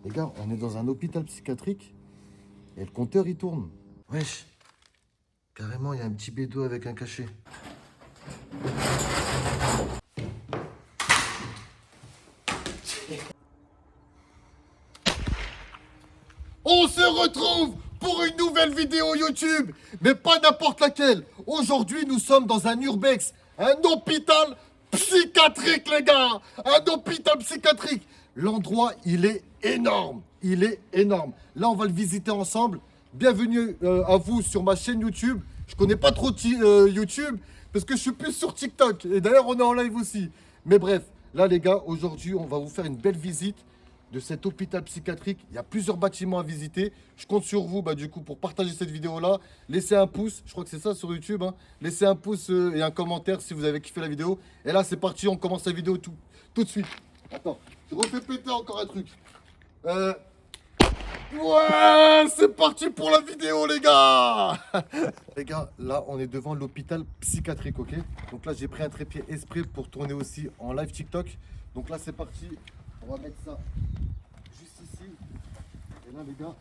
Les gars, on est dans un hôpital psychiatrique et le compteur il tourne. Wesh. Carrément, il y a un petit bédo avec un cachet. On se retrouve pour une nouvelle vidéo YouTube, mais pas n'importe laquelle. Aujourd'hui, nous sommes dans un urbex, un hôpital psychiatrique, les gars. Un hôpital psychiatrique. L'endroit, il est énorme. Il est énorme. Là, on va le visiter ensemble. Bienvenue à vous sur ma chaîne YouTube. Je connais pas trop YouTube parce que je suis plus sur TikTok. Et d'ailleurs, on est en live aussi. Mais bref, là, les gars, aujourd'hui, on va vous faire une belle visite de cet hôpital psychiatrique. Il y a plusieurs bâtiments à visiter. Je compte sur vous, du coup, pour partager cette vidéo-là. Laissez un pouce, je crois que c'est ça sur YouTube. Laissez un pouce et un commentaire si vous avez kiffé la vidéo. Et là, c'est parti, on commence la vidéo tout de suite. Attends, je refais péter encore un truc. Ouais, c'est parti pour la vidéo, les gars. Les gars, là, on est devant l'hôpital psychiatrique, ok? Donc là, j'ai pris un trépied exprès pour tourner aussi en live TikTok. Donc là, c'est parti. On va mettre ça juste ici. Et là, les gars,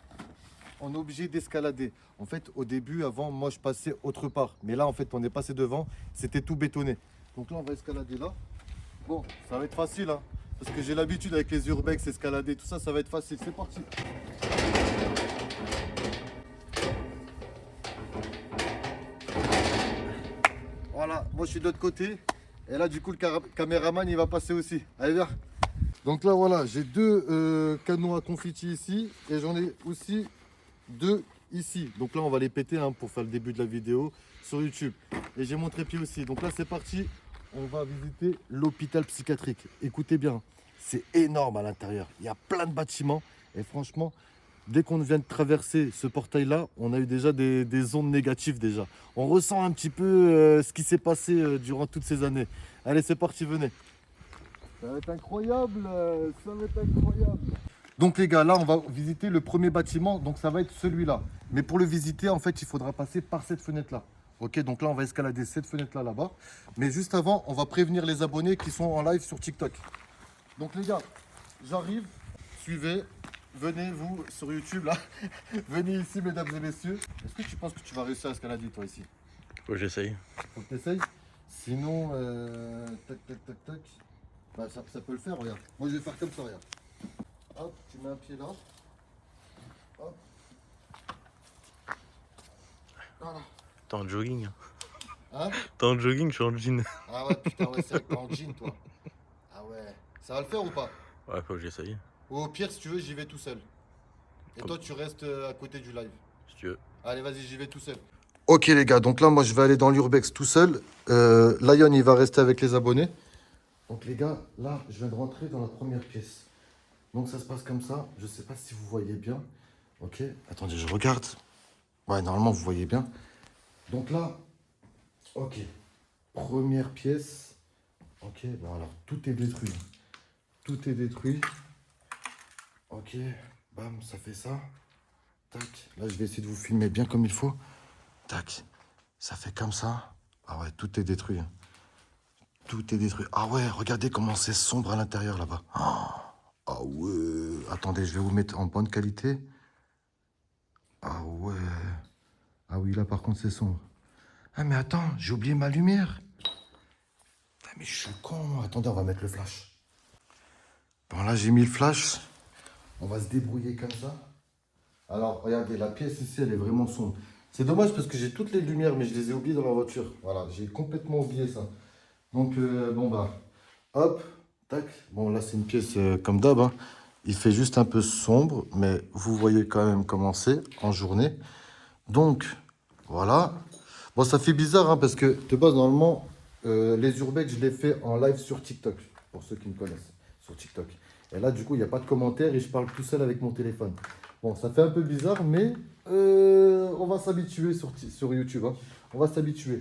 on est obligé d'escalader. En fait, au début, avant, moi, je passais autre part. Mais là, en fait, on est passé devant. C'était tout bétonné. Donc là, on va escalader là. Bon, ça va être facile, hein. Parce que j'ai l'habitude avec les urbex, escalader, tout ça, ça va être facile. C'est parti. Voilà, moi, je suis de l'autre côté. Et là, du coup, le caméraman, il va passer aussi. Allez, viens. Donc là, voilà, j'ai deux canons à confetti ici et j'en ai aussi deux ici. Donc là, on va les péter pour faire le début de la vidéo sur YouTube. Et j'ai mon trépied aussi. Donc là, c'est parti. On va visiter l'hôpital psychiatrique. Écoutez bien, c'est énorme à l'intérieur. Il y a plein de bâtiments. Et franchement, dès qu'on vient de traverser ce portail-là, on a eu déjà des ondes négatives déjà. On ressent un petit peu ce qui s'est passé durant toutes ces années. Allez, c'est parti, venez. Ça va être incroyable, ça va être incroyable. Donc les gars, là on va visiter le premier bâtiment, donc ça va être celui-là. Mais pour le visiter, en fait, il faudra passer par cette fenêtre-là. Ok, donc là on va escalader cette fenêtre-là là-bas. Mais juste avant, on va prévenir les abonnés qui sont en live sur TikTok. Donc les gars, j'arrive, suivez, venez vous sur YouTube là. Venez ici mesdames et messieurs. Est-ce que tu penses que tu vas réussir à escalader toi ici? Faut que j'essaye. Faut que tu essayes. Sinon, tac tac tac tac. Bah, ça peut le faire, regarde. Moi, je vais faire comme ça, regarde. Hop, tu mets un pied là. Hop. Voilà. T'es en jogging. Hein? T'es en jogging, je suis en jean. Ah ouais, putain, ouais, c'est vrai que t'es en jean, toi. Ah ouais. Ça va le faire ou pas? Ouais, faut que j'essaye. Ou au pire, si tu veux, j'y vais tout seul. Et toi, tu restes à côté du live. Si tu veux. Allez, vas-y, j'y vais tout seul. Ok, les gars, donc là, moi, je vais aller dans l'urbex tout seul. Lion, il va rester avec les abonnés. Donc les gars, là, je viens de rentrer dans la première pièce. Donc ça se passe comme ça. Je ne sais pas si vous voyez bien. Ok, attendez, je regarde. Ouais, normalement, vous voyez bien. Donc là, ok. Première pièce. Ok, bon alors, tout est détruit. Tout est détruit. Ok, bam, ça fait ça. Tac, là, je vais essayer de vous filmer bien comme il faut. Tac, ça fait comme ça. Ah ouais, tout est détruit. Tout est détruit. Ah ouais, regardez comment c'est sombre à l'intérieur là-bas. Ah ouais. Attendez, je vais vous mettre en bonne qualité. Ah ouais. Ah oui, là par contre c'est sombre. Ah mais attends, j'ai oublié ma lumière. Ah mais je suis con. Attendez, on va mettre le flash. Bon là j'ai mis le flash. On va se débrouiller comme ça. Alors regardez, la pièce ici elle est vraiment sombre. C'est dommage parce que j'ai toutes les lumières mais je les ai oubliées dans la voiture. Voilà, j'ai complètement oublié ça. Donc, bon, hop, tac. Bon, là, c'est une pièce comme d'hab. Il fait juste un peu sombre, mais vous voyez quand même comment c'est en journée. Donc, voilà. Bon, ça fait bizarre, parce que de base, normalement, les urbex, je les fais en live sur TikTok, pour ceux qui me connaissent, sur TikTok. Et là, du coup, il n'y a pas de commentaires et je parle tout seul avec mon téléphone. Bon, ça fait un peu bizarre, mais on va s'habituer sur YouTube. On va s'habituer.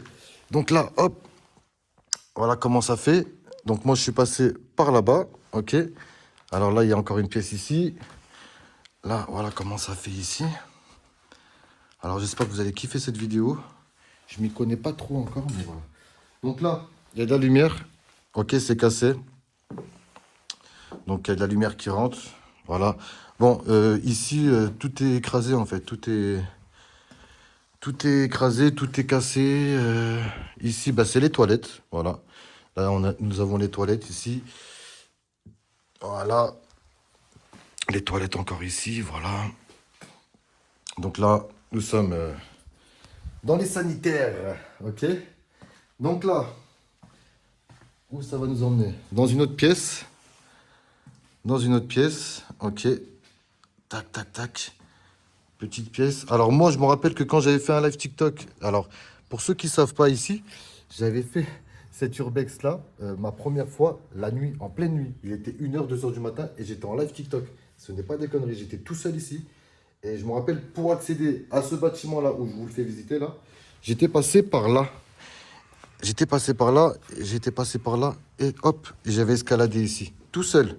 Donc là, hop. Voilà comment ça fait. Donc moi, je suis passé par là-bas. Ok. Alors là, il y a encore une pièce ici. Là, voilà comment ça fait ici. Alors, j'espère que vous allez kiffer cette vidéo. Je m'y connais pas trop encore, mais voilà. Donc là, il y a de la lumière. Ok, c'est cassé. Donc, il y a de la lumière qui rentre. Voilà. Bon, ici, tout est écrasé en fait. Tout est écrasé, tout est cassé. Ici, bah, c'est les toilettes. Voilà. Là, nous avons les toilettes ici. Voilà. Les toilettes encore ici. Voilà. Donc là, nous sommes dans les sanitaires. Ok. Donc là, où ça va nous emmener? Dans une autre pièce. Dans une autre pièce. Ok. Tac, tac, tac. Petite pièce. Alors moi, je me rappelle que quand j'avais fait un live TikTok, alors pour ceux qui ne savent pas ici, j'avais fait cet urbex là, ma première fois, la nuit, en pleine nuit. Il était 1h, 2h du matin et j'étais en live TikTok. Ce n'est pas des conneries, j'étais tout seul ici. Et je me rappelle, pour accéder à ce bâtiment là, où je vous le fais visiter là, j'étais passé par là. J'étais passé par là, j'étais passé par là, et hop, j'avais escaladé ici, tout seul.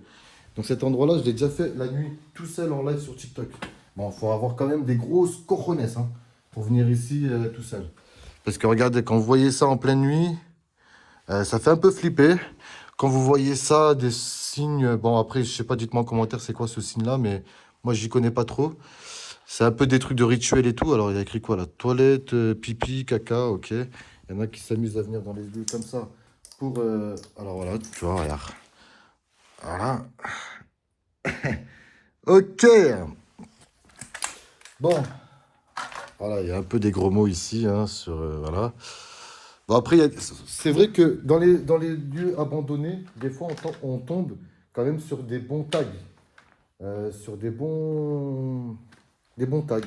Donc cet endroit-là, je l'ai déjà fait la nuit, tout seul en live sur TikTok. Bon, il faut avoir quand même des grosses cojones hein, pour venir ici tout seul. Parce que regardez, quand vous voyez ça en pleine nuit, ça fait un peu flipper. Quand vous voyez ça, des signes, bon après, je sais pas, dites-moi en commentaire c'est quoi ce signe-là, mais moi j'y connais pas trop. C'est un peu des trucs de rituel et tout. Alors il y a écrit quoi là? Toilette, pipi, caca, ok. Il y en a qui s'amusent à venir dans les lieux comme ça pour... Alors voilà, tu vois, regarde. Voilà. Ok. Bon. Voilà, il y a un peu des gros mots ici, hein, sur... voilà. Bon, après, c'est vrai que dans les lieux abandonnés, des fois, on tombe quand même sur des bons tags. Sur des bons tags.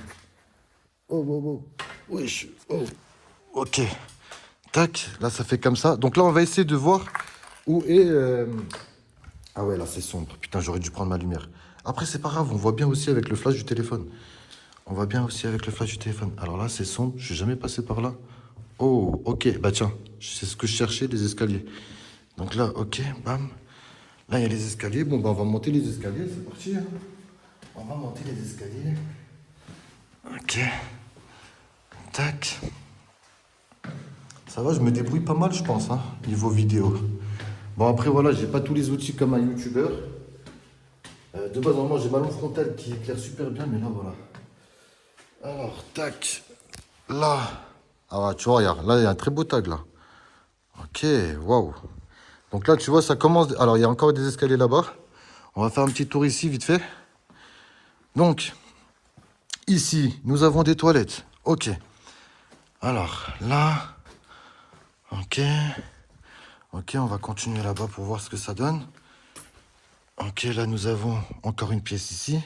Oh, oh, oh. Wesh. Oh. Ok. Tac. Là, ça fait comme ça. Donc là, on va essayer de voir où est... Ah ouais, là, c'est sombre. Putain, j'aurais dû prendre ma lumière. Après, c'est pas grave. On voit bien aussi avec le flash du téléphone. On voit bien aussi avec le flash du téléphone. Alors là, c'est sombre. Je suis jamais passé par là. Oh, ok. Bah tiens, c'est ce que je cherchais, les escaliers. Donc là, ok, bam. Là, il y a les escaliers. Bon, bah, on va monter les escaliers. C'est parti. Hein. On va monter les escaliers. Ok. Tac. Ça va, je me débrouille pas mal, je pense, hein, niveau vidéo. Bon, après, voilà, j'ai pas tous les outils comme un youtubeur. De base, normalement, j'ai ma lampe frontale qui éclaire super bien, mais là, voilà. Alors, tac. Là. Ah, ouais, tu vois, regarde. Là, il y a un très beau tag, là. Ok, waouh. Donc là, tu vois, ça commence... Alors, il y a encore des escaliers là-bas. On va faire un petit tour ici, vite fait. Donc, ici, nous avons des toilettes. Ok. Alors, là... Ok. Ok, on va continuer là-bas pour voir ce que ça donne. Ok, là, nous avons encore une pièce ici.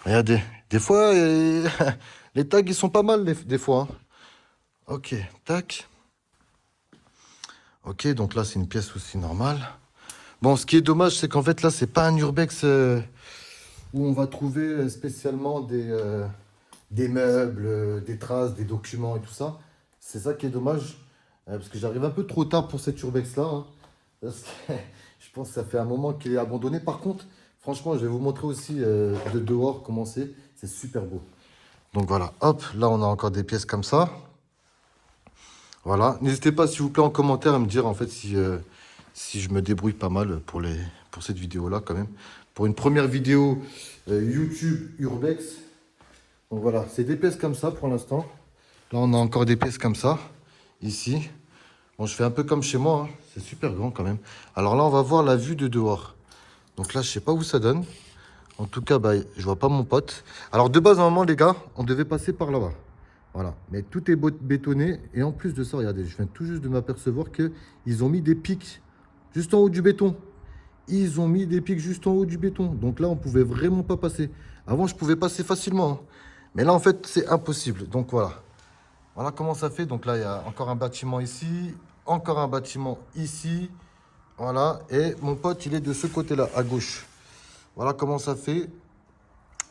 Regardez, des fois, les tags, ils sont pas mal, des fois. Hein. Ok, tac. Ok, donc là, c'est une pièce aussi normale. Bon, ce qui est dommage, c'est qu'en fait, là, c'est pas un urbex où on va trouver spécialement des meubles, des traces, des documents et tout ça. C'est ça qui est dommage, parce que j'arrive un peu trop tard pour cet urbex-là. Hein, parce que je pense que ça fait un moment qu'il est abandonné. Par contre, franchement, je vais vous montrer aussi de dehors comment c'est. C'est super beau. Donc voilà, hop, là, on a encore des pièces comme ça. Voilà, n'hésitez pas, s'il vous plaît, en commentaire à me dire, en fait, si je me débrouille pas mal pour cette vidéo-là, quand même. Pour une première vidéo YouTube Urbex. Donc voilà, c'est des pièces comme ça pour l'instant. Là, on a encore des pièces comme ça, ici. Bon, je fais un peu comme chez moi, hein. C'est super grand quand même. Alors là, on va voir la vue de dehors. Donc là, je sais pas où ça donne. En tout cas, bah, je vois pas mon pote. Alors de base, normalement, les gars, on devait passer par là-bas. Voilà, mais tout est bétonné. Et en plus de ça, regardez, je viens tout juste de m'apercevoir qu'ils ont mis des pics juste en haut du béton. Ils ont mis des pics juste en haut du béton. Donc là, on pouvait vraiment pas passer. Avant, je pouvais passer facilement. Hein. Mais là, en fait, c'est impossible. Donc voilà. Voilà comment ça fait. Donc là, il y a encore un bâtiment ici. Encore un bâtiment ici. Voilà. Et mon pote, il est de ce côté-là, à gauche. Voilà comment ça fait.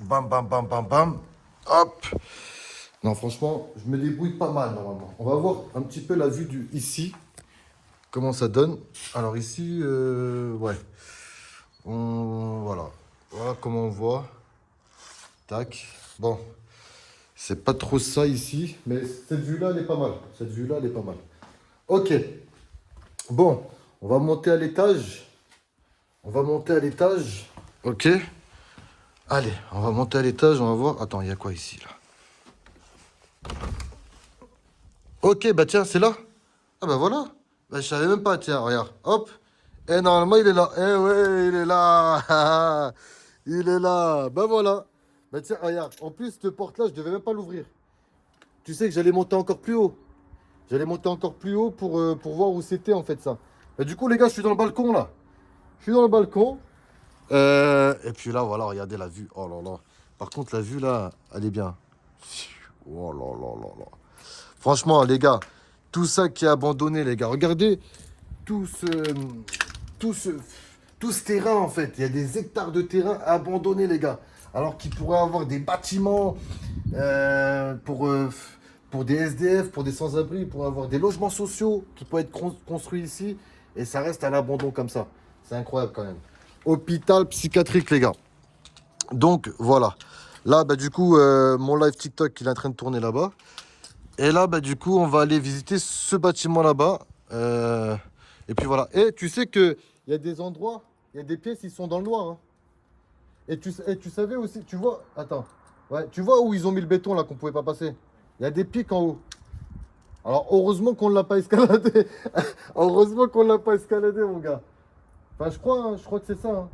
Bam, bam, bam, bam, bam. Hop. Non, franchement, je me débrouille pas mal normalement. On va voir un petit peu la vue du ici. Comment ça donne. Alors ici, ouais. Voilà. Voilà comment on voit. Tac. Bon. C'est pas trop ça ici. Mais cette vue-là, elle est pas mal. Cette vue-là, elle est pas mal. Ok. Bon. On va monter à l'étage. On va monter à l'étage. Ok. Allez, on va monter à l'étage, on va voir. Attends, il y a quoi ici, là? Ok, bah tiens, c'est là. Ah bah voilà. Bah je savais même pas, tiens, regarde. Hop. Et normalement, il est là. Eh ouais, il est là. Il est là. Bah voilà. Bah tiens, regarde. En plus, cette porte-là, je devais même pas l'ouvrir. Tu sais que j'allais monter encore plus haut. J'allais monter encore plus haut pour voir où c'était, en fait, ça. Bah du coup, les gars, je suis dans le balcon, là. Je suis dans le balcon. Et puis là, voilà, regardez la vue. Oh là là. Par contre, la vue, là, elle est bien. Oh là là là là. Franchement, les gars, tout ça qui est abandonné, les gars. Regardez tout ce, tout ce, tout ce terrain, en fait. Il y a des hectares de terrain abandonnés, les gars. Alors qu'ils pourraient avoir des bâtiments pour des SDF, pour des sans-abri, pour avoir des logements sociaux qui pourraient être construits ici. Et ça reste à l'abandon comme ça. C'est incroyable quand même. Hôpital psychiatrique, les gars. Donc, voilà. Là, bah, du coup, mon live TikTok, il est en train de tourner là-bas. Et là, bah, du coup, on va aller visiter ce bâtiment là-bas. Et puis voilà. Et tu sais qu'il y a des endroits, il y a des pièces, ils sont dans le noir. Hein. Et tu savais aussi, tu vois, attends. Ouais, tu vois où ils ont mis le béton là qu'on pouvait pas passer. Il y a des pics en haut. Alors, heureusement qu'on ne l'a pas escaladé. Heureusement qu'on ne l'a pas escaladé, mon gars. Enfin, je crois que c'est ça. Hein.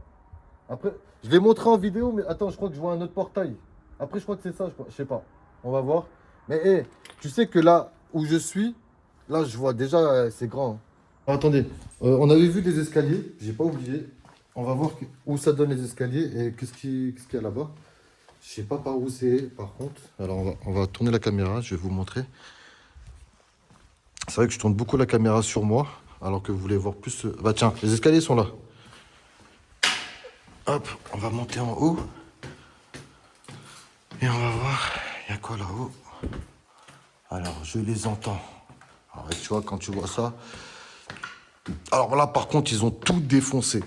Après, je l'ai montré en vidéo, mais attends, je crois que je vois un autre portail. Après, je crois que c'est ça, je sais pas. On va voir. Mais hé, tu sais que là où je suis, là, je vois déjà, c'est grand. Hein. Ah, attendez, on avait vu des escaliers, j'ai pas oublié. On va voir où ça donne les escaliers et qu'est-ce qu'il y a là-bas. Je sais pas par où c'est, par contre. Alors, on va tourner la caméra, je vais vous montrer. C'est vrai que je tourne beaucoup la caméra sur moi, alors que vous voulez voir plus... Bah tiens, les escaliers sont là. Hop, on va monter en haut. Et on va voir, il y a quoi là-haut? Alors, je les entends. Alors, tu vois, quand tu vois ça... Alors là, par contre, ils ont tout défoncé.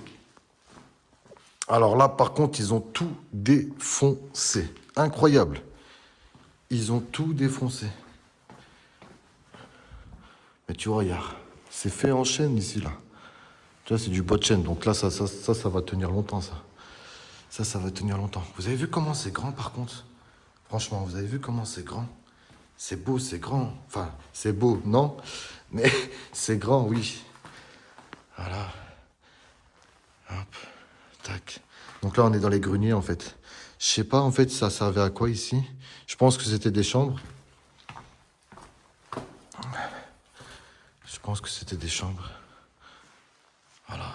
Alors là, par contre, ils ont tout défoncé. Incroyable. Ils ont tout défoncé. Mais tu vois, regarde, c'est fait en chaîne ici, là. Tu vois, c'est du bois de chaîne. Donc là, ça va tenir longtemps, ça. Ça va tenir longtemps. Vous avez vu comment c'est grand, par contre? Franchement, vous avez vu comment c'est grand? C'est beau, c'est grand. Enfin, c'est beau, non? Mais c'est grand, oui. Voilà. Hop. Tac. Donc là, on est dans les greniers, en fait. Je sais pas, en fait, ça servait à quoi, ici? Je pense que c'était des chambres. Je pense que c'était des chambres. Voilà.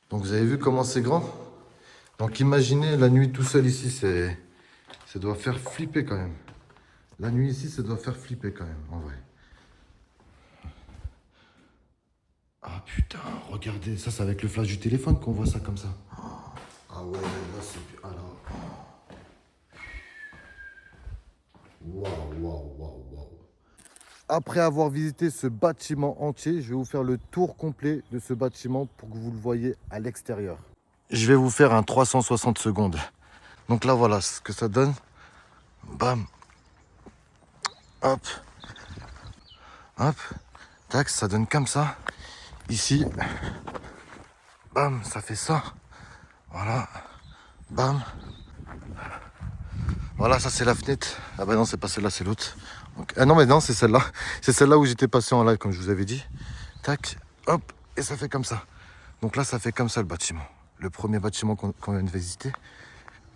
Donc, vous avez vu comment c'est grand? Donc, imaginez la nuit tout seul ici, ça doit faire flipper quand même. La nuit ici, ça doit faire flipper quand même, en vrai. Ah putain, regardez, ça c'est avec le flash du téléphone qu'on voit ça comme ça. Ah ouais, là c'est... Alors... Waouh, waouh, waouh, waouh. Après avoir visité ce bâtiment entier, je vais vous faire le tour complet de ce bâtiment pour que vous le voyez à l'extérieur. Je vais vous faire un 360 secondes. Donc là, voilà ce que ça donne. Bam. Hop. Hop. Tac, ça donne comme ça. Ici. Bam, ça fait ça. Voilà. Bam. Voilà, ça c'est la fenêtre. Ah bah non, c'est pas celle-là, c'est l'autre. Donc, ah non, mais non, c'est celle-là. C'est celle-là où j'étais passé en live, comme je vous avais dit. Tac, hop, et ça fait comme ça. Donc là, ça fait comme ça le bâtiment. Le premier bâtiment qu'on vient de visiter.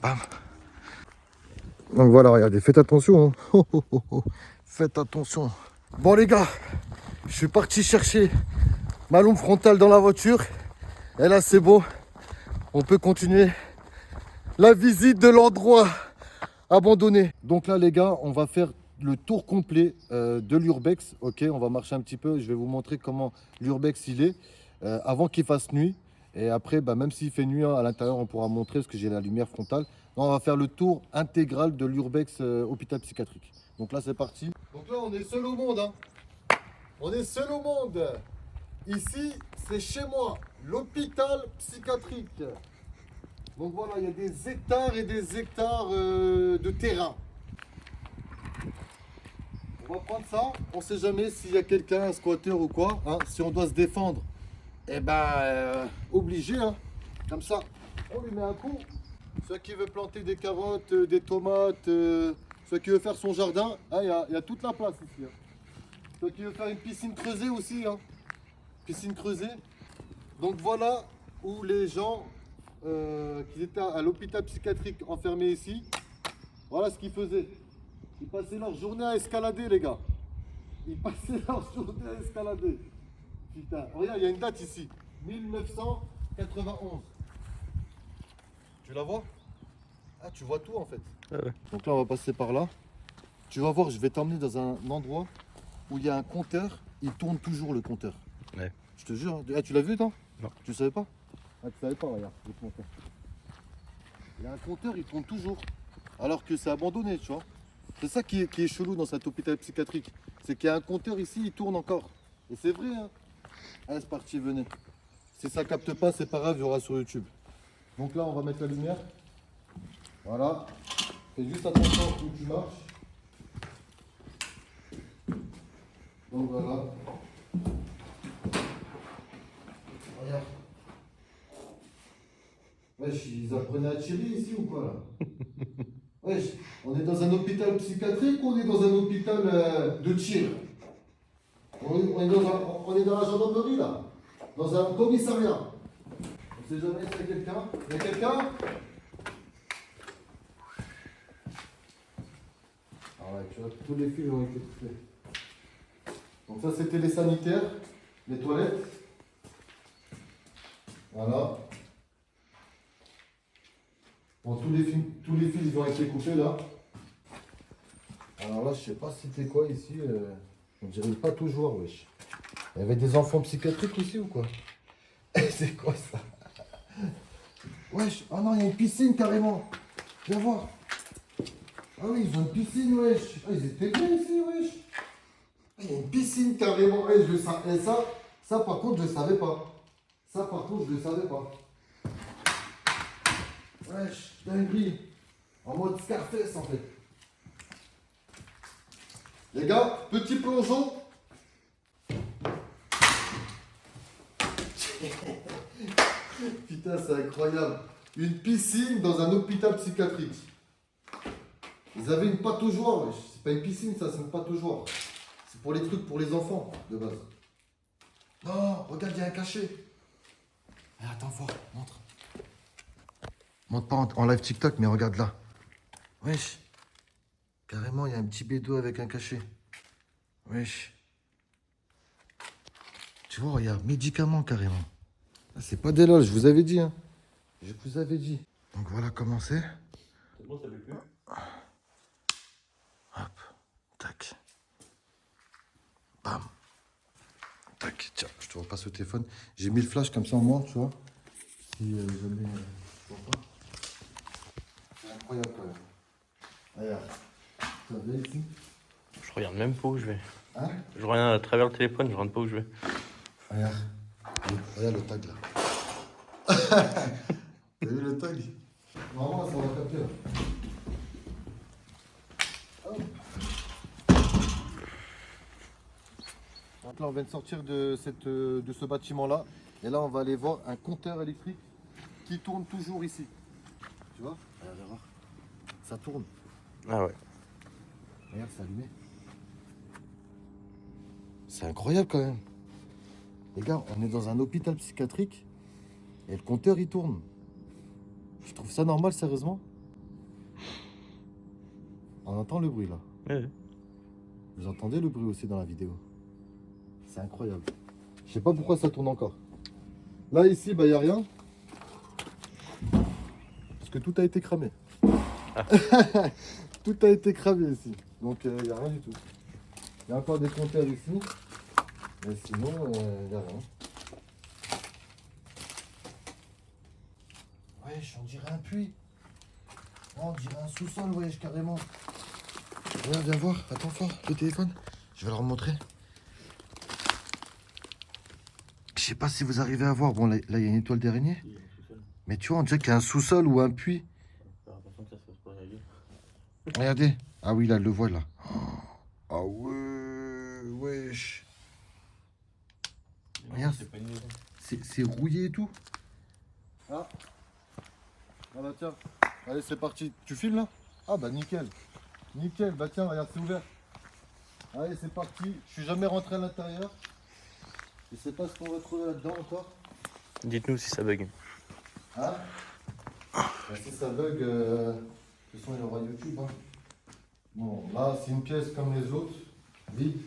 Bam. Donc voilà, regardez, faites attention. Hein. Oh, oh, oh, oh. Faites attention. Bon les gars, je suis parti chercher ma lampe frontale dans la voiture. Et là, c'est bon. On peut continuer la visite de l'endroit abandonné. Donc là, les gars, on va faire le tour complet de l'Urbex. Ok, on va marcher un petit peu. Je vais vous montrer comment l'Urbex il est avant qu'il fasse nuit. Et après, bah, même s'il fait nuit hein, à l'intérieur, on pourra montrer parce que j'ai la lumière frontale. Donc, on va faire le tour intégral de l'Urbex hôpital psychiatrique. Donc là, c'est parti. Donc là, on est seul au monde. Hein. On est seul au monde. Ici, c'est chez moi, l'hôpital psychiatrique. Donc voilà, il y a des hectares et des hectares de terrain. On va prendre ça. On ne sait jamais s'il y a quelqu'un, un squatter ou quoi. Hein, si on doit se défendre, eh ben, obligé. Hein. Comme ça, on lui met un coup. Ceux qui veulent planter des carottes, des tomates, ceux qui veulent faire son jardin, il y a toute la place ici. Hein. Ceux qui veulent faire une piscine creusée aussi. Hein. Piscine creusée. Donc voilà où les gens qui étaient à l'hôpital psychiatrique enfermés ici, voilà ce qu'ils faisaient. Ils passaient leur journée à escalader, les gars. Ils passaient leur journée à escalader. Putain, regarde, il y a une date ici. 1991. Tu la vois? Ah, tu vois tout en fait. Ah ouais. Donc là, on va passer par là. Tu vas voir, je vais t'emmener dans un endroit où il y a un compteur. Il tourne toujours le compteur. Ouais. Je te jure. Ah, tu l'as vu, toi? Non. Tu savais pas? Ah, tu savais pas, regarde, le compteur. Il y a un compteur, il tourne toujours. Alors que c'est abandonné, tu vois. C'est ça qui est chelou dans cet hôpital psychiatrique. C'est qu'il y a un compteur ici, il tourne encore. Et c'est vrai, hein. Allez, c'est parti, venez. Si ça capte pas, c'est pas grave, il y aura sur YouTube. Donc là, on va mettre la lumière. Voilà. Fais juste attention où tu marches. Donc voilà. Regarde. Wesh, ils apprenaient à tirer ici ou quoi là? Wesh, on est dans un hôpital psychiatrique ou on est dans un hôpital de tir? On est dans la gendarmerie là. Dans un commissariat. On sait jamais s'il y a quelqu'un. Il y a quelqu'un? Ah ouais, tu vois, tous les fils ont été coupés. Donc ça c'était les sanitaires, les toilettes. Voilà. Bon, tous les fils ils ont été coupés là. Alors là, je sais pas c'était quoi ici. On dirait pas toujours, wesh. Il y avait des enfants psychiatriques ici ou quoi? C'est quoi ça? Wesh, ah non, il y a une piscine carrément. Viens voir. Ah oui, ils ont une piscine, wesh. Ah, ils étaient bien ici, wesh. Ah, il y a une piscine carrément. Ouais, je le savais. Et ça par contre, je le savais pas. Ça par contre, je le savais pas. Wesh, dinguerie. En mode Scarface en fait. Les gars, petit plongeon. Putain, c'est incroyable. Une piscine dans un hôpital psychiatrique. Ils avaient une pataugeoire, wesh. C'est pas une piscine, ça, c'est une pataugeoire. C'est pour les trucs pour les enfants, de base. Non, regarde, il y a un cachet. Eh, attends, voir, montre. Montre pas en live TikTok, mais regarde là. Wesh. Carrément, il y a un petit bédo avec un cachet. Wesh. Tu vois, regarde, médicaments carrément. Ah, c'est pas des lol, je vous avais dit. Hein. Je vous avais dit. Donc voilà comment c'est. C'est bon, ça fait plus. Hop, tac. Bam. Tac, tiens, je te repasse au téléphone. J'ai mis le flash comme ça en moi, tu vois. Si jamais je vois pas. C'est incroyable quand même. Regarde. Ça va ici. Je regarde même pas où je vais. Hein? Je regarde à travers le téléphone, je rentre pas où je vais. Regarde. Regarde le tag là. T'as vu le tag? Normalement, ça va capter là. Hop. Donc là, on vient de sortir de ce bâtiment-là. Et là, on va aller voir un compteur électrique qui tourne toujours ici. Tu vois? Regarde, voir. Ça tourne. Ah ouais. Regarde, c'est allumé. C'est incroyable quand même. Les gars, on est dans un hôpital psychiatrique et le compteur il tourne. Je trouve ça normal, sérieusement. On entend le bruit là. Ouais. Vous entendez le bruit aussi dans la vidéo. C'est incroyable. Je sais pas pourquoi ça tourne encore. Là, ici, bah, il n'y a rien. Parce que tout a été cramé. Ah. Tout a été cramé ici. Donc, il n'y a rien du tout. Il y a encore des compteurs ici. Mais sinon, il n'y a rien. Wesh, on dirait un puits. Oh, on dirait un sous-sol, wesh, carrément. Regarde, viens voir. Attends fort, le téléphone. Je vais leur montrer. Je sais pas si vous arrivez à voir. Bon, là, il y a une étoile d'araignée. Mais tu vois, on dirait qu'il y a un sous-sol ou un puits. Regardez. Ah oui, là, le voit, là. Ah ouais, wesh. Regarde, c'est rouillé et tout. Ah. Ah bah tiens, Allez, c'est parti. Tu filmes là? Ah bah nickel. Nickel, bah tiens, regarde, c'est ouvert. Allez, c'est parti. Je suis jamais rentré à l'intérieur. Je sais pas ce qu'on va trouver là-dedans encore. Dites-nous si ça bug. Hein? Bah, si ça bug, de toute façon, il y aura YouTube. Hein. Bon, là, c'est une pièce comme les autres, vide.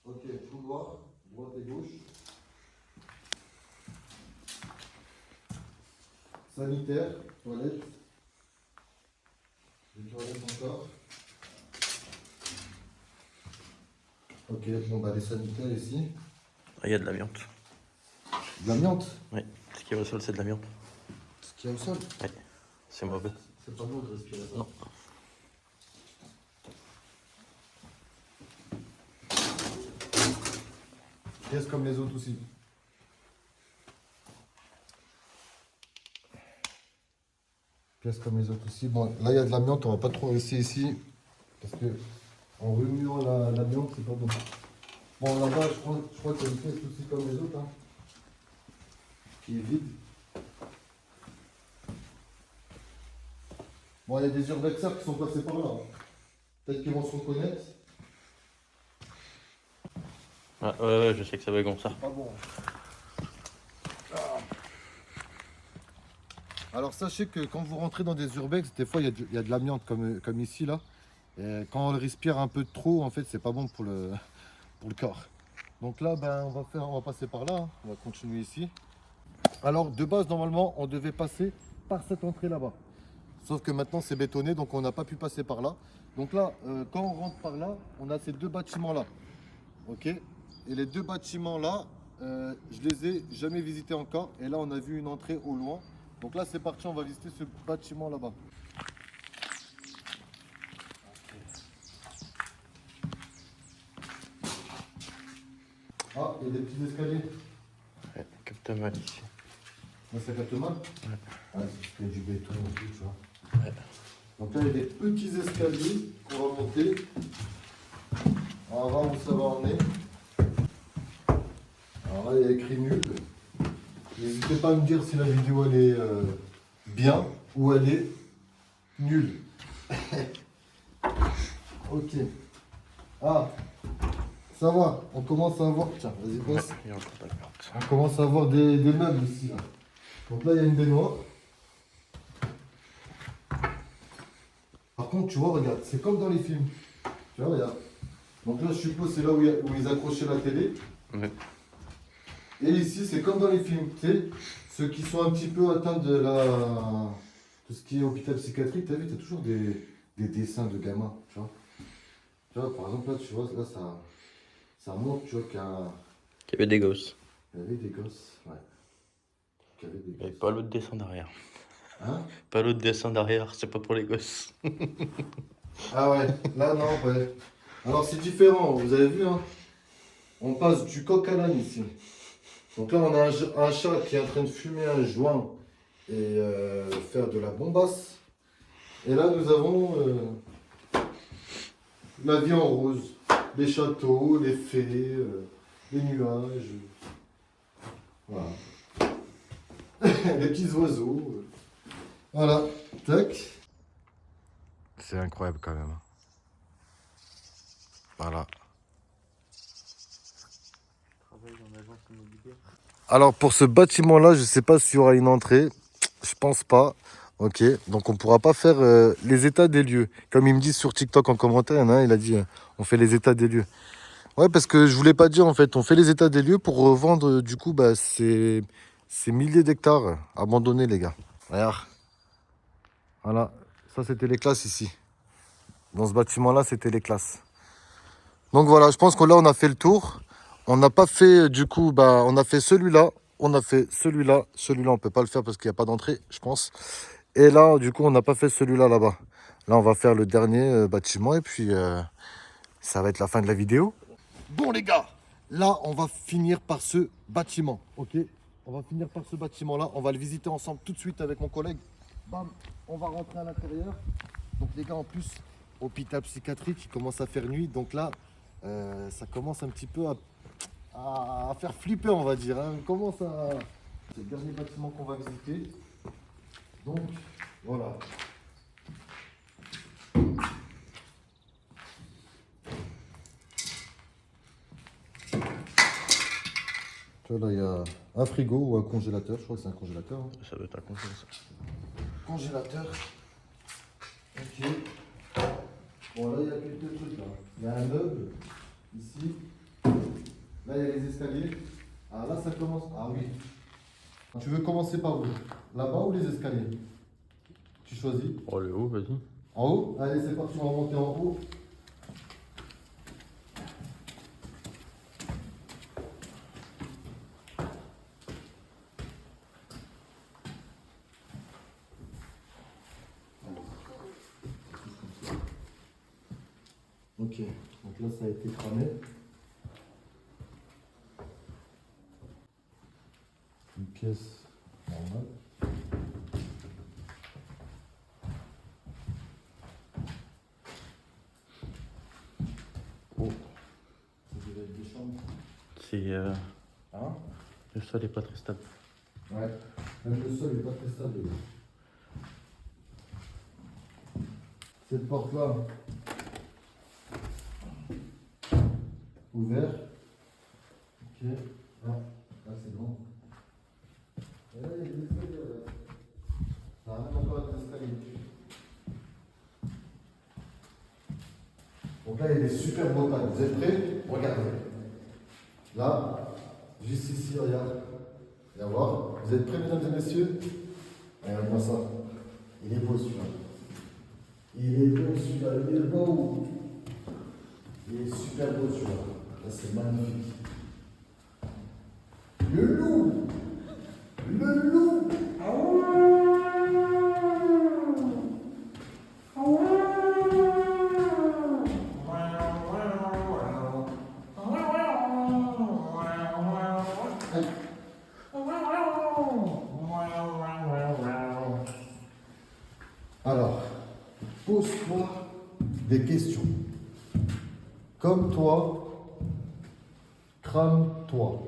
Ok, couloir, droite et gauche. Sanitaire, toilette. Des toilettes encore. Ok, bon bah les sanitaires ici. Ah, il y a de l'amiante. De l'amiante. Oui, ce qui est au sol, c'est de l'amiante. Ce qu'il y a au sol. Oui, c'est mauvais. C'est pas bon de respirer ça. Non. Pièce comme les autres aussi. Pièce comme les autres aussi. Bon, là il y a de l'amiante, on va pas trop rester ici. Parce que en remuant l'amiante, c'est pas bon. Bon, là-bas, je crois qu'il y a une pièce aussi comme les autres. Hein, qui est vide. Bon, il y a des urbexers qui sont passés par là. Peut-être qu'ils vont se reconnaître. Ah, ouais, je sais que ça bug comme ça. Pas bon. Alors sachez que quand vous rentrez dans des urbex, des fois il y a de l'amiante comme ici là. Et quand on le respire un peu trop, en fait, c'est pas bon pour le corps. Donc là, ben, on va passer par là. Hein. On va continuer ici. Alors de base, normalement, on devait passer par cette entrée là-bas. Sauf que maintenant c'est bétonné, donc on n'a pas pu passer par là. Donc là, quand on rentre par là, on a ces deux bâtiments là. Ok. Et les deux bâtiments là, je les ai jamais visités encore. Et là, on a vu une entrée au loin. Donc là, c'est parti, on va visiter ce bâtiment là-bas. Ah, il y a des petits escaliers. Ouais, capte mal ici. Là, ça capte mal. Ouais. Ah, c'est parce qu'il y a du béton et tout, tu vois. Ouais. Donc là, il y a des petits escaliers qu'on va monter. On va voir où ça va emmener. Alors là, il y a écrit nul. N'hésitez pas à me dire si la vidéo elle est bien ou elle est nulle. Ok. Ah, ça va. On commence à avoir. Tiens, vas-y, Ouais, passe. il y a encore de l'amiante. On commence à avoir des meubles ici. Là. Donc là, il y a une baignoire. Par contre, tu vois, regarde, c'est comme dans les films. Tu vois, regarde. Donc là, je suppose c'est là où ils accrochaient la télé. Ouais. Et ici, c'est comme dans les films. Tu sais, ceux qui sont un petit peu atteints de tout ce qui est hôpital psychiatrique, tu as vu, tu as toujours des dessins de gamins. Tu vois, par exemple, là, tu vois, là, ça montre, tu vois, Il y avait des gosses. qu'il y avait des gosses. Ouais. Qu'il y avait des Il n'y avait gosses. pas l'autre dessin derrière. Hein? Pas l'autre dessin derrière, c'est pas pour les gosses. Ah ouais, là, non, ouais. Alors, c'est différent, vous avez vu, hein? On passe du coq à l'âne ici. Donc là, on a un chat qui est en train de fumer un joint et faire de la bombasse. Et là, nous avons la vie en rose. Les châteaux, les fées, les nuages. Voilà. Les petits oiseaux. Voilà. Tac. C'est incroyable quand même. Voilà. Alors pour ce bâtiment-là, je ne sais pas s'il y aura une entrée. Je pense pas. Ok, donc on pourra pas faire les états des lieux. Comme ils me disent sur TikTok en commentaire, il y en a un, il a dit on fait les états des lieux. Ouais, parce que je voulais pas dire en fait, on fait les états des lieux pour revendre du coup bah, ces milliers d'hectares abandonnés les gars. Regarde. Voilà, ça c'était les classes ici. Dans ce bâtiment-là, c'était les classes. Donc voilà, je pense que là on a fait le tour. On n'a pas fait du coup, bah, on a fait celui-là, on a fait celui-là, celui-là on peut pas le faire parce qu'il n'y a pas d'entrée, je pense. Et là, du coup, on n'a pas fait celui-là là-bas. Là, on va faire le dernier bâtiment et puis ça va être la fin de la vidéo. Bon les gars, là, on va finir par ce bâtiment, ok? On va finir par ce bâtiment-là, on va le visiter ensemble tout de suite avec mon collègue. Bam, on va rentrer à l'intérieur. Donc les gars, en plus, hôpital psychiatrique, il commence à faire nuit, donc là, ça commence un petit peu à faire flipper, on va dire. Hein. On commence à... C'est le dernier bâtiment qu'on va visiter. Donc, voilà. Tu vois, là, il y a un frigo ou un congélateur. Je crois que c'est un congélateur. Hein. Ça doit être un congé, ça. Congélateur. Ok. Bon, là, il y a quelques trucs. Là. Il y a un meuble. Ici. Là, il y a les escaliers. Ah, là, ça commence. Ah oui. Tu veux commencer par où? Là-bas ou les escaliers? Tu choisis. Oh, le haut, vas-y. En haut? Allez, c'est parti, on va monter en haut. Ok, donc là ça a été cramé. Une pièce normale. Oh, ça devait être des chambres. C'est. Hein? Le sol est pas très stable. Ouais, même le sol n'est pas très stable. Cette porte-là, ouvert. Ok, là c'est grand. Et là, il y a des escaliers là. Ça ramène encore des escaliers. Donc là, il y a des super beaux tables. Vous êtes prêts? Regardez. Là, juste ici, regarde. Viens voir. Vous êtes prêts, mesdames et messieurs? Regardez-moi ça. Il est beau celui-là. Il est beau celui-là. Il est beau. Il est super beau celui-là. Là, c'est magnifique. Le loup. Le loup. Alors, pose-toi des questions. Comme toi, crame-toi.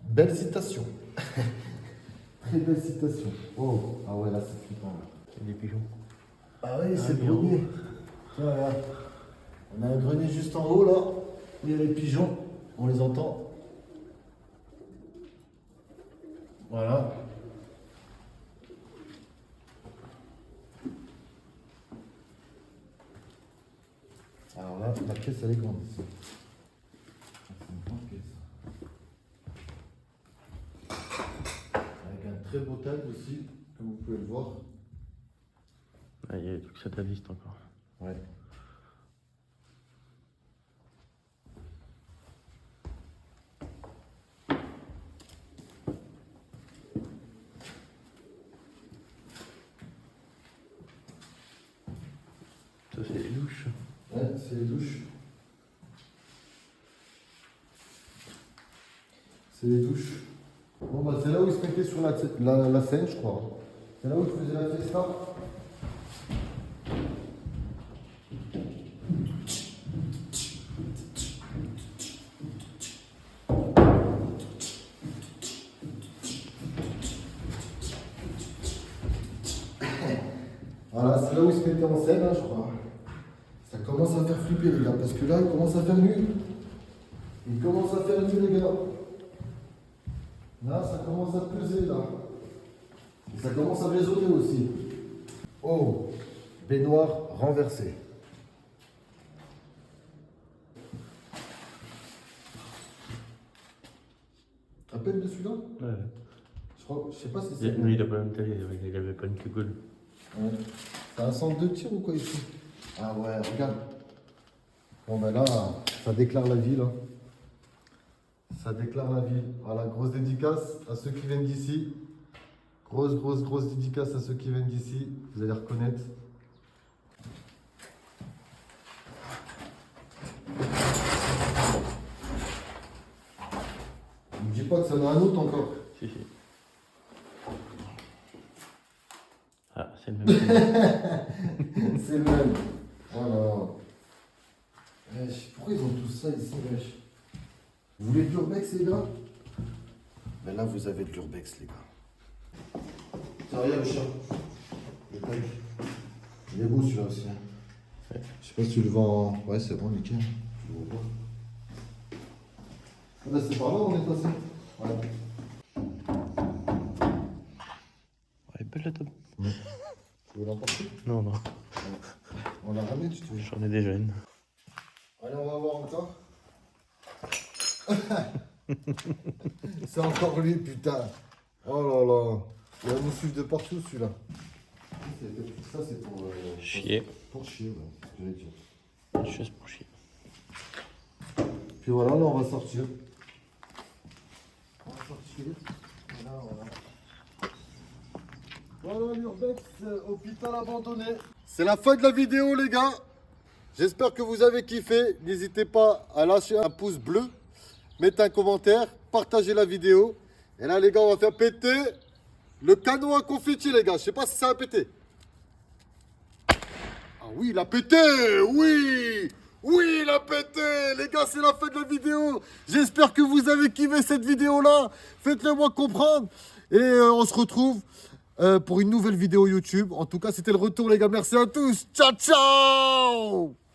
Belle citation. Très belle citation. Oh, ah ouais, là c'est flippant. Il y a des pigeons. Ah oui, c'est le bien. grenier. Tiens, regarde. On a un grenier juste en haut là. Où il y a les pigeons. On les entend. Voilà. Alors là, la pièce elle est grande ici. C'est une grande pièce. Avec un très beau table aussi, comme vous pouvez le voir. Ah, il y a des trucs satanistes encore. Ouais. Ça, c'est les douches. Ouais, c'est les douches. C'est les douches. Bon, bah, c'est là où ils se mettaient sur la scène, je crois. C'est là où ils faisaient la fiesta. Voilà, c'est là où ils se mettaient en scène, hein, je crois. Ça commence à faire flipper, les gars, parce que là, il commence à faire nuit. Il commence à faire nuit, les gars. Là, ça commence à peser, là. Et ça commence à résonner aussi. Oh, baignoire renversée. Tu te rappelles de celui-là? Ouais. Je sais pas si c'est... Lui, il a pas la même taille, il avait pas une cagoule. Ouais. T'as un centre de tir ou quoi ici? Ah ouais, regarde. Bon ben là, ça déclare la ville. Hein. Ça déclare la ville. Voilà, grosse dédicace à ceux qui viennent d'ici. Grosse dédicace à ceux qui viennent d'ici. Vous allez reconnaître. Ne me dis pas que ça en a un autre encore. Si, si. Ah, c'est le même. C'est le même. Oh là là. Wesh, pourquoi ils ont tout ça ici, wesh? Vous voulez de l'urbex, les gars? Ben là, vous avez de l'urbex, les gars. Ça, regarde le chat. Le tac. Il est beau celui-là aussi. Hein. Ouais. Je sais pas si tu le vends en... Ouais, c'est bon, nickel. Tu le vois pas. Ah bah, c'est par là où on est passé. Ouais. Ouais, belle la table. Ouais. Tu veux l'emporter? Non, non. On l'a ramené, tu te veux. J'en ai déjà une. Allez, on va voir encore. C'est encore lui, putain. Oh là là. Il va nous suivre de partout, celui-là. Ça, c'est pour... Chier. Pour chier, ouais. C'est ce que j'allais dire. Juste pour chier. Puis voilà, là, on va sortir. On va sortir. Voilà, voilà. Voilà l'Urbex, hôpital abandonné. C'est la fin de la vidéo, les gars. J'espère que vous avez kiffé. N'hésitez pas à lâcher un pouce bleu, mettre un commentaire, partager la vidéo. Et là, les gars, on va faire péter le canon à confetti, les gars. Je sais pas si ça a pété. Ah oui, il a pété. Oui. Oui, il a pété. Les gars, c'est la fin de la vidéo. J'espère que vous avez kiffé cette vidéo-là. Faites-le moi comprendre. Et on se retrouve pour une nouvelle vidéo YouTube. En tout cas, c'était le retour, les gars. Merci à tous. Ciao, ciao.